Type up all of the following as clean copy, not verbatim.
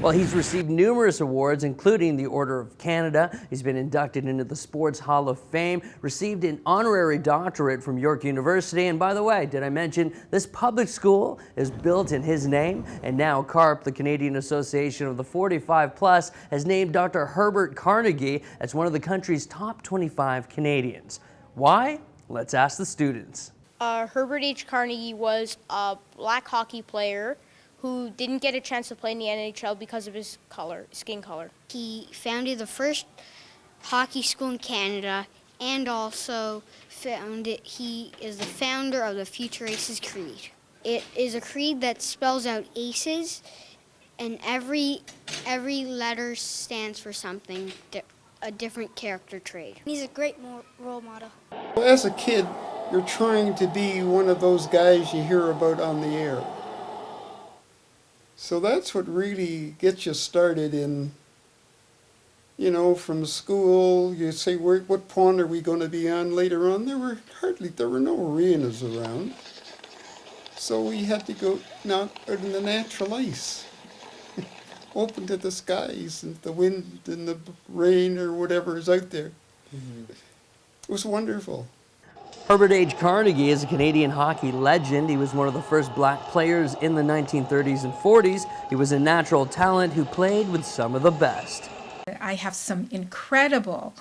Well, he's received numerous awards, including the Order of Canada. He's been inducted into the Sports Hall of Fame, received an honorary doctorate from York University. And by the way, did I mention this public school is built in his name? And now Carp, the Canadian Association of the 45 Plus, has named Dr. Herbert Carnegie as one of the country's top 25 Canadians. Why? Let's ask the students. Herbert H. Carnegie was a black hockey player who didn't get a chance to play in the NHL because of his skin color. He founded the first hockey school in Canada, and also he is the founder of the Future Aces Creed. It is a creed that spells out aces, and every letter stands for something, a different character trait. He's a great role model. As a kid, you're trying to be one of those guys you hear about on the air. So that's what really gets you started in, you know, from school. You say, what pond are we going to be on later on? There were no arenas around. So we had to go out in the natural ice, open to the skies and the wind and the rain or whatever is out there. It was wonderful. Herbert H. Carnegie is a Canadian hockey legend. He was one of the first black players in the 1930s and 40s. He was a natural talent who played with some of the best. I have some incredible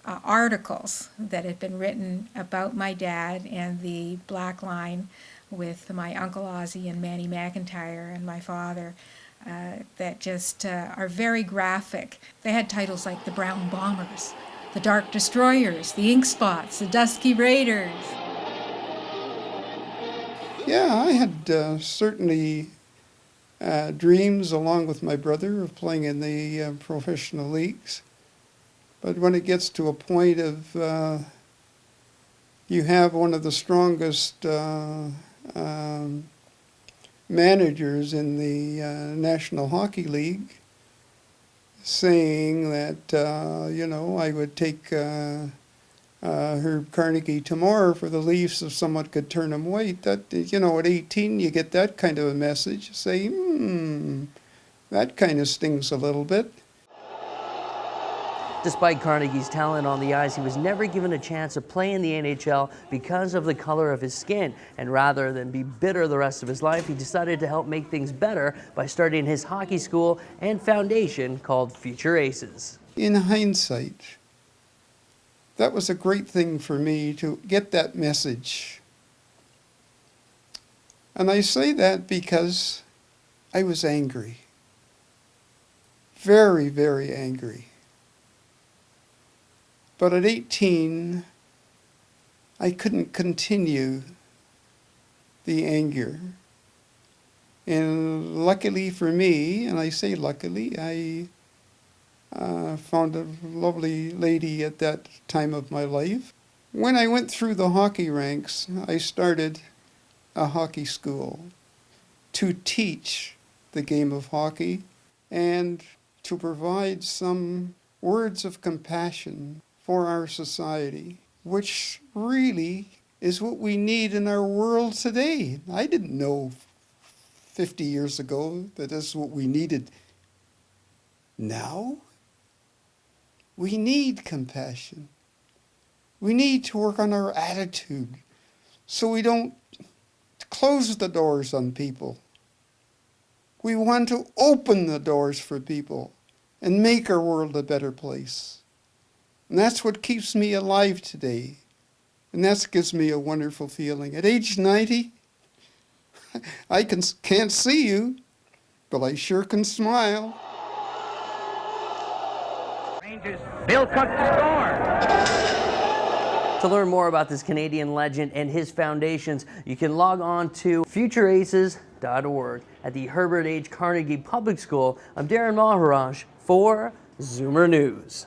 articles that have been written about my dad and the black line with my Uncle Ozzie and Manny McIntyre and my father that just are very graphic. They had titles like the Brown Bombers, the Dark Destroyers, the Ink Spots, the Dusky Raiders. Yeah, I had certainly dreams along with my brother of playing in the professional leagues. But when it gets to a point of you have one of the strongest managers in the National Hockey League saying that, you know, I would take Herb Carnegie tomorrow for the Leafs if someone could turn him white. That, you know, at 18 you get that kind of a message. You say, that kind of stings a little bit. Despite Carnegie's talent on the ice, he was never given a chance to play in the NHL because of the color of his skin. And rather than be bitter the rest of his life, he decided to help make things better by starting his hockey school and foundation called Future Aces. In hindsight, that was a great thing for me to get that message. And I say that because I was angry. Very, very angry. But at 18, I couldn't continue the anger. And luckily for me, and I say luckily, I found a lovely lady at that time of my life. When I went through the hockey ranks, I started a hockey school to teach the game of hockey and to provide some words of compassion for our society, which really is what we need in our world today. I didn't know 50 years ago that this is what we needed. Now, we need compassion. We need to work on our attitude so we don't close the doors on people. We want to open the doors for people and make our world a better place. And that's what keeps me alive today. And that gives me a wonderful feeling. At age 90, I can't see you, but I sure can smile. Rangers, Bill Cook to score. To learn more about this Canadian legend and his foundations, you can log on to futureaces.org. At the Herbert H. Carnegie Public School, I'm Darrin Maharaj for Zoomer News.